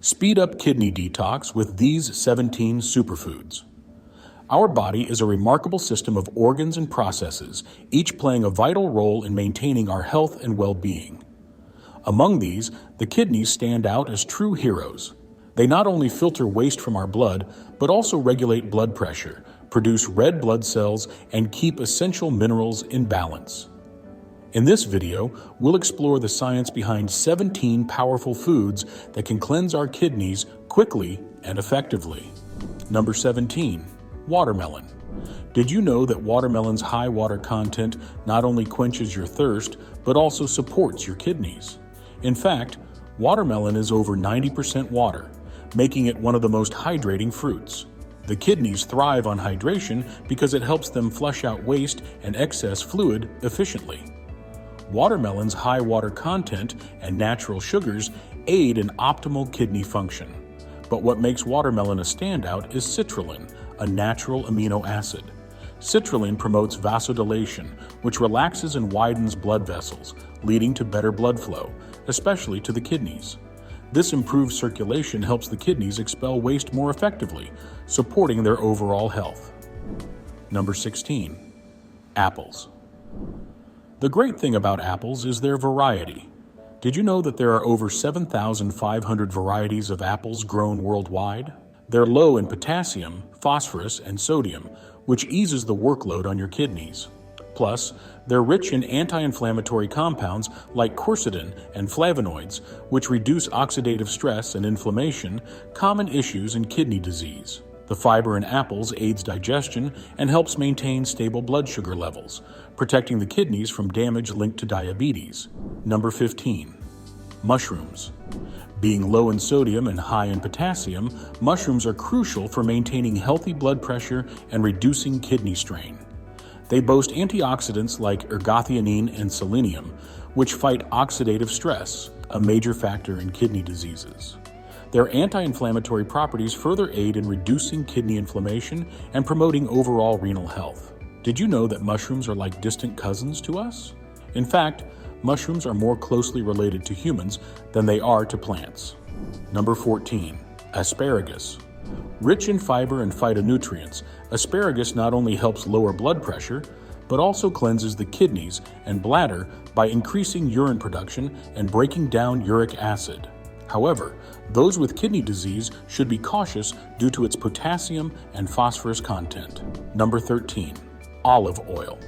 Speed up kidney detox with these 17 superfoods. Our body is a remarkable system of organs and processes, each playing a vital role in maintaining our health and well-being. Among these, the kidneys stand out as true heroes. They not only filter waste from our blood, but also regulate blood pressure, produce red blood cells, and keep essential minerals in balance. In this video, we'll explore the science behind 17 powerful foods that can cleanse our kidneys quickly and effectively. Number 17. Watermelon. Did you know that watermelon's high water content not only quenches your thirst, but also supports your kidneys? In fact, watermelon is over 90% water, making it one of the most hydrating fruits. The kidneys thrive on hydration because it helps them flush out waste and excess fluid efficiently. Watermelon's high water content and natural sugars aid in optimal kidney function. But what makes watermelon a standout is citrulline, a natural amino acid. Citrulline promotes vasodilation, which relaxes and widens blood vessels, leading to better blood flow, especially to the kidneys. This improved circulation helps the kidneys expel waste more effectively, supporting their overall health. Number 16. Apples. The great thing about apples is their variety. Did you know that there are over 7,500 varieties of apples grown worldwide? They're low in potassium, phosphorus, and sodium, which eases the workload on your kidneys. Plus, they're rich in anti-inflammatory compounds like quercetin and flavonoids, which reduce oxidative stress and inflammation, common issues in kidney disease. The fiber in apples aids digestion and helps maintain stable blood sugar levels, protecting the kidneys from damage linked to diabetes. Number 15. Mushrooms. Being low in sodium and high in potassium, mushrooms are crucial for maintaining healthy blood pressure and reducing kidney strain. They boast antioxidants like ergothioneine and selenium, which fight oxidative stress, a major factor in kidney diseases. Their anti-inflammatory properties further aid in reducing kidney inflammation and promoting overall renal health. Did you know that mushrooms are like distant cousins to us? In fact, mushrooms are more closely related to humans than they are to plants. Number 14. Asparagus. Rich in fiber and phytonutrients, asparagus not only helps lower blood pressure, but also cleanses the kidneys and bladder by increasing urine production and breaking down uric acid. However, those with kidney disease should be cautious due to its potassium and phosphorus content. Number 13. Olive oil.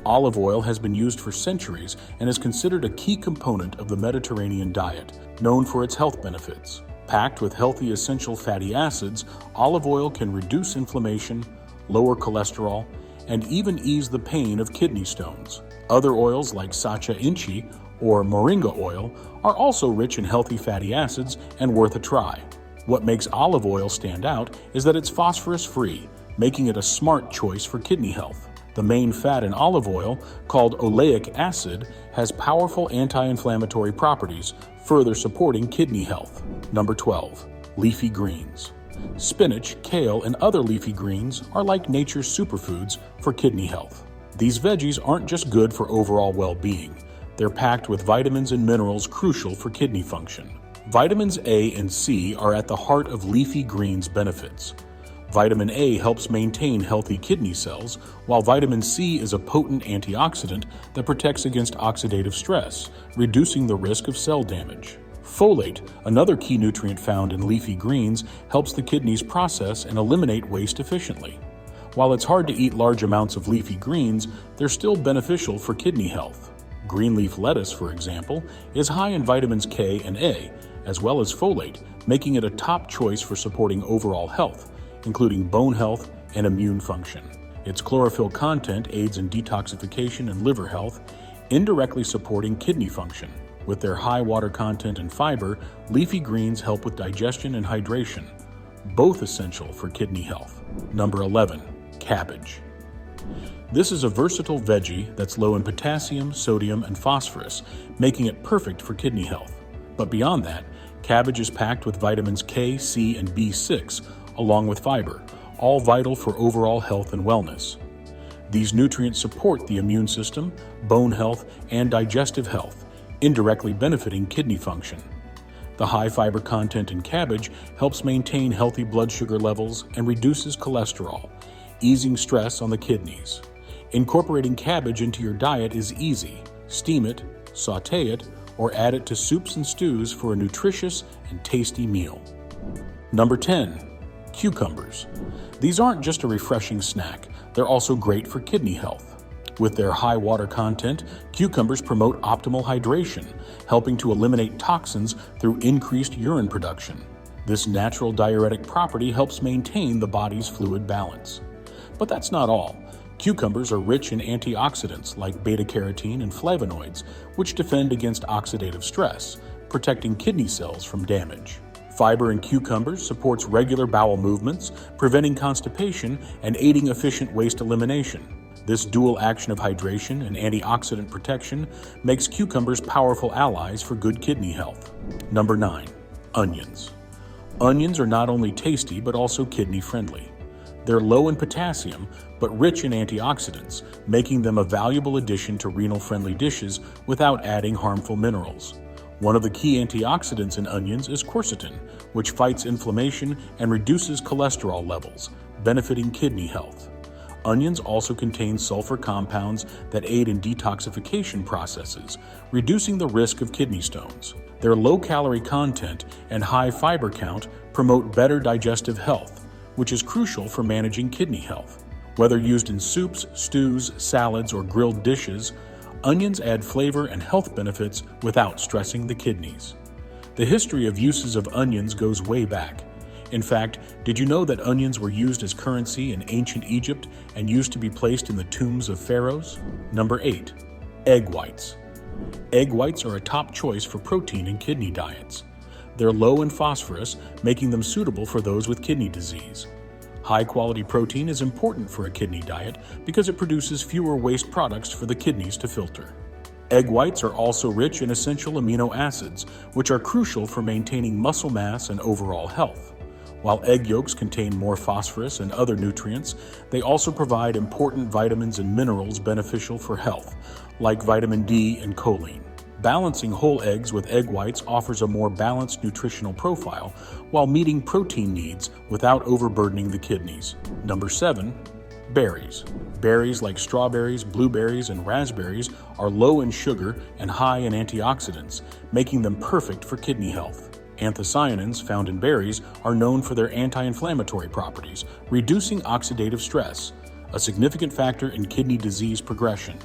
Olive oil has been used for centuries and is considered a key component of the Mediterranean diet, known for its health benefits. Packed with healthy essential fatty acids, olive oil can reduce inflammation, lower cholesterol, and even ease the pain of kidney stones. Other oils like sacha inchi or moringa oil are also rich in healthy fatty acids and worth a try. What makes olive oil stand out is that it's phosphorus-free, making it a smart choice for kidney health. The main fat in olive oil, called oleic acid, has powerful anti-inflammatory properties, further supporting kidney health. Number 12. Leafy greens. Spinach, kale, and other leafy greens are like nature's superfoods for kidney health. These veggies aren't just good for overall well-being. They're packed with vitamins and minerals crucial for kidney function. Vitamins A and C are at the heart of leafy greens' benefits. Vitamin A helps maintain healthy kidney cells, while vitamin C is a potent antioxidant that protects against oxidative stress, reducing the risk of cell damage. Folate, another key nutrient found in leafy greens, helps the kidneys process and eliminate waste efficiently. While it's hard to eat large amounts of leafy greens, they're still beneficial for kidney health. Green leaf lettuce, for example, is high in vitamins K and A, as well as folate, making it a top choice for supporting overall health, including bone health and immune function. Its chlorophyll content aids in detoxification and liver health, indirectly supporting kidney function. With their high water content and fiber, leafy greens help with digestion and hydration, both essential for kidney health. Number 11. Cabbage. This is a versatile veggie that's low in potassium, sodium, and phosphorus, making it perfect for kidney health. But beyond that, cabbage is packed with vitamins K, C, and B6, along with fiber, all vital for overall health and wellness. These nutrients support the immune system, bone health, and digestive health, indirectly benefiting kidney function. The high fiber content in cabbage helps maintain healthy blood sugar levels and reduces cholesterol, easing stress on the kidneys. Incorporating cabbage into your diet is easy. Steam it, sauté it, or add it to soups and stews for a nutritious and tasty meal. Number 10. Cucumbers. These aren't just a refreshing snack, they're also great for kidney health. With their high water content, cucumbers promote optimal hydration, helping to eliminate toxins through increased urine production. This natural diuretic property helps maintain the body's fluid balance. But that's not all. Cucumbers are rich in antioxidants like beta-carotene and flavonoids, which defend against oxidative stress, protecting kidney cells from damage. Fiber in cucumbers supports regular bowel movements, preventing constipation and aiding efficient waste elimination. This dual action of hydration and antioxidant protection makes cucumbers powerful allies for good kidney health. Number 9. Onions. Onions are not only tasty but also kidney-friendly. They're low in potassium but rich in antioxidants, making them a valuable addition to renal-friendly dishes without adding harmful minerals. One of the key antioxidants in onions is quercetin, which fights inflammation and reduces cholesterol levels, benefiting kidney health. Onions also contain sulfur compounds that aid in detoxification processes, reducing the risk of kidney stones. Their low-calorie content and high fiber count promote better digestive health, which is crucial for managing kidney health. Whether used in soups, stews, salads, or grilled dishes, onions add flavor and health benefits without stressing the kidneys. The history of uses of onions goes way back. In fact, did you know that onions were used as currency in ancient Egypt and used to be placed in the tombs of pharaohs? Number 8. Egg whites. Egg whites are a top choice for protein in kidney diets. They're low in phosphorus, making them suitable for those with kidney disease. High-quality protein is important for a kidney diet because it produces fewer waste products for the kidneys to filter. Egg whites are also rich in essential amino acids, which are crucial for maintaining muscle mass and overall health. While egg yolks contain more phosphorus and other nutrients, they also provide important vitamins and minerals beneficial for health, like vitamin D and choline. Balancing whole eggs with egg whites offers a more balanced nutritional profile while meeting protein needs without overburdening the kidneys. Number 7. Berries. Berries like strawberries, blueberries, and raspberries are low in sugar and high in antioxidants, making them perfect for kidney health. Anthocyanins found in berries are known for their anti-inflammatory properties, reducing oxidative stress, a significant factor in kidney disease progression.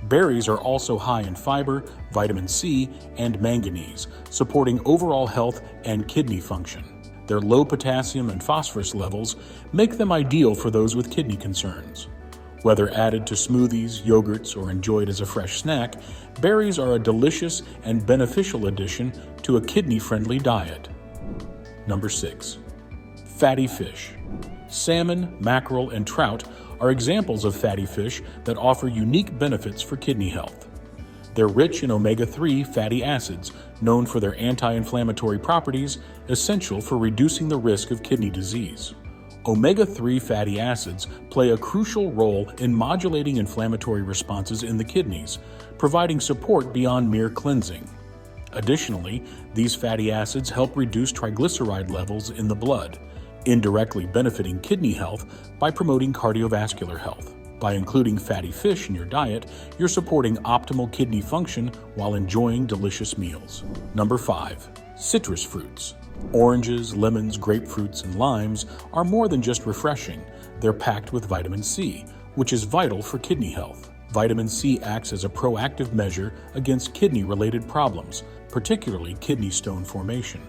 Berries are also high in fiber, vitamin C, and manganese, supporting overall health and kidney function. Their low potassium and phosphorus levels make them ideal for those with kidney concerns. Whether added to smoothies, yogurts, or enjoyed as a fresh snack, berries are a delicious and beneficial addition to a kidney-friendly diet. Number 6. Fatty fish. Salmon, mackerel, and trout are examples of fatty fish that offer unique benefits for kidney health. They're rich in omega-3 fatty acids, known for their anti-inflammatory properties, essential for reducing the risk of kidney disease. Omega-3 fatty acids play a crucial role in modulating inflammatory responses in the kidneys, providing support beyond mere cleansing. Additionally, these fatty acids help reduce triglyceride levels in the blood, indirectly benefiting kidney health by promoting cardiovascular health. By including fatty fish in your diet, you're supporting optimal kidney function while enjoying delicious meals. Number 5. Citrus fruits. Oranges, lemons, grapefruits, and limes are more than just refreshing. They're packed with vitamin C, which is vital for kidney health. Vitamin C acts as a proactive measure against kidney-related problems, particularly kidney stone formation.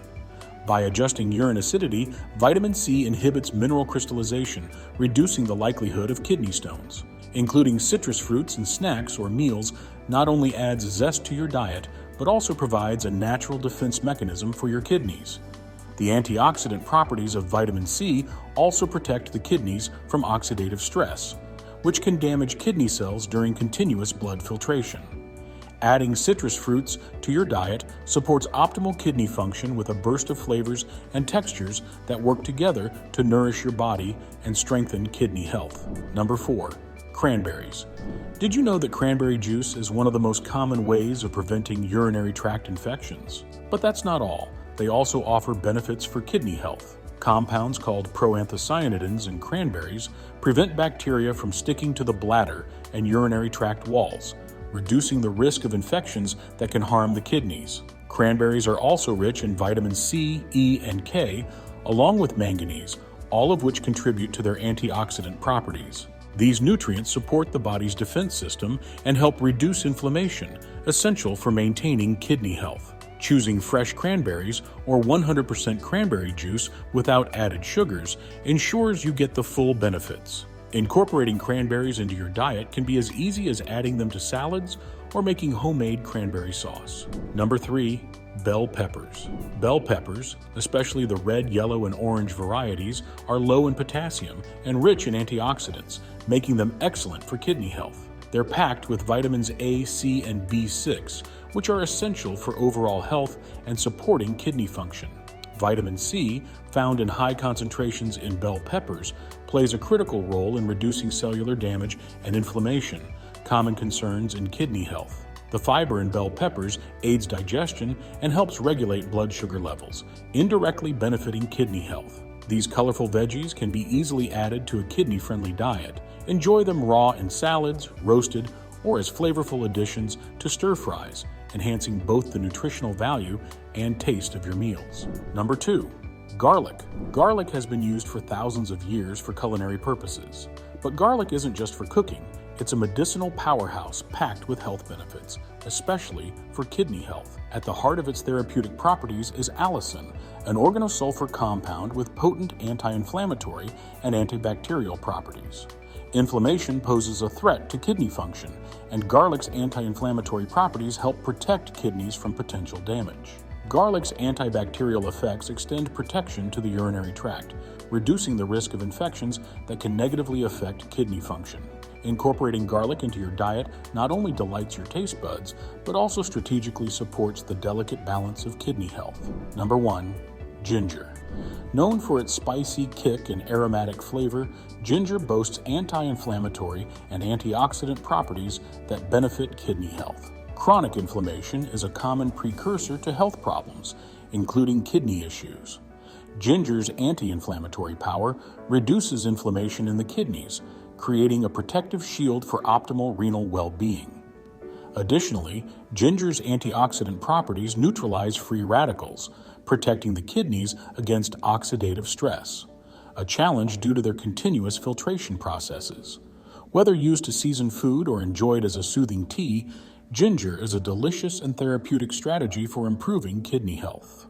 By adjusting urine acidity, vitamin C inhibits mineral crystallization, reducing the likelihood of kidney stones. Including citrus fruits in snacks or meals not only adds zest to your diet, but also provides a natural defense mechanism for your kidneys. The antioxidant properties of vitamin C also protect the kidneys from oxidative stress, which can damage kidney cells during continuous blood filtration. Adding citrus fruits to your diet supports optimal kidney function with a burst of flavors and textures that work together to nourish your body and strengthen kidney health. Number 4. Cranberries. Did you know that cranberry juice is one of the most common ways of preventing urinary tract infections? But that's not all. they also offer benefits for kidney health. Compounds called proanthocyanidins in cranberries prevent bacteria from sticking to the bladder and urinary tract walls, reducing the risk of infections that can harm the kidneys. Cranberries are also rich in vitamin C, E, and K, along with manganese, all of which contribute to their antioxidant properties. These nutrients support the body's defense system and help reduce inflammation, essential for maintaining kidney health. Choosing fresh cranberries or 100% cranberry juice without added sugars ensures you get the full benefits. Incorporating cranberries into your diet can be as easy as adding them to salads or making homemade cranberry sauce. Number 3. Bell peppers. Bell peppers, especially the red, yellow, and orange varieties, are low in potassium and rich in antioxidants, making them excellent for kidney health. They're packed with vitamins A, C, and B6, which are essential for overall health and supporting kidney function. Vitamin C, found in high concentrations in bell peppers, plays a critical role in reducing cellular damage and inflammation, common concerns in kidney health. The fiber in bell peppers aids digestion and helps regulate blood sugar levels, indirectly benefiting kidney health. These colorful veggies can be easily added to a kidney-friendly diet. Enjoy them raw in salads, roasted, or as flavorful additions to stir-fries, enhancing both the nutritional value and taste of your meals. Number 2. Garlic. Garlic has been used for thousands of years for culinary purposes. But garlic isn't just for cooking. It's a medicinal powerhouse packed with health benefits, especially for kidney health. At the heart of its therapeutic properties is allicin, an organosulfur compound with potent anti-inflammatory and antibacterial properties. Inflammation poses a threat to kidney function, and garlic's anti-inflammatory properties help protect kidneys from potential damage. Garlic's antibacterial effects extend protection to the urinary tract, reducing the risk of infections that can negatively affect kidney function. Incorporating garlic into your diet not only delights your taste buds, but also strategically supports the delicate balance of kidney health. Number 1. Ginger. Known for its spicy kick and aromatic flavor, ginger boasts anti-inflammatory and antioxidant properties that benefit kidney health. Chronic inflammation is a common precursor to health problems, including kidney issues. Ginger's anti-inflammatory power reduces inflammation in the kidneys, creating a protective shield for optimal renal well-being. Additionally, ginger's antioxidant properties neutralize free radicals, protecting the kidneys against oxidative stress, a challenge due to their continuous filtration processes. Whether used to season food or enjoyed as a soothing tea, ginger is a delicious and therapeutic strategy for improving kidney health.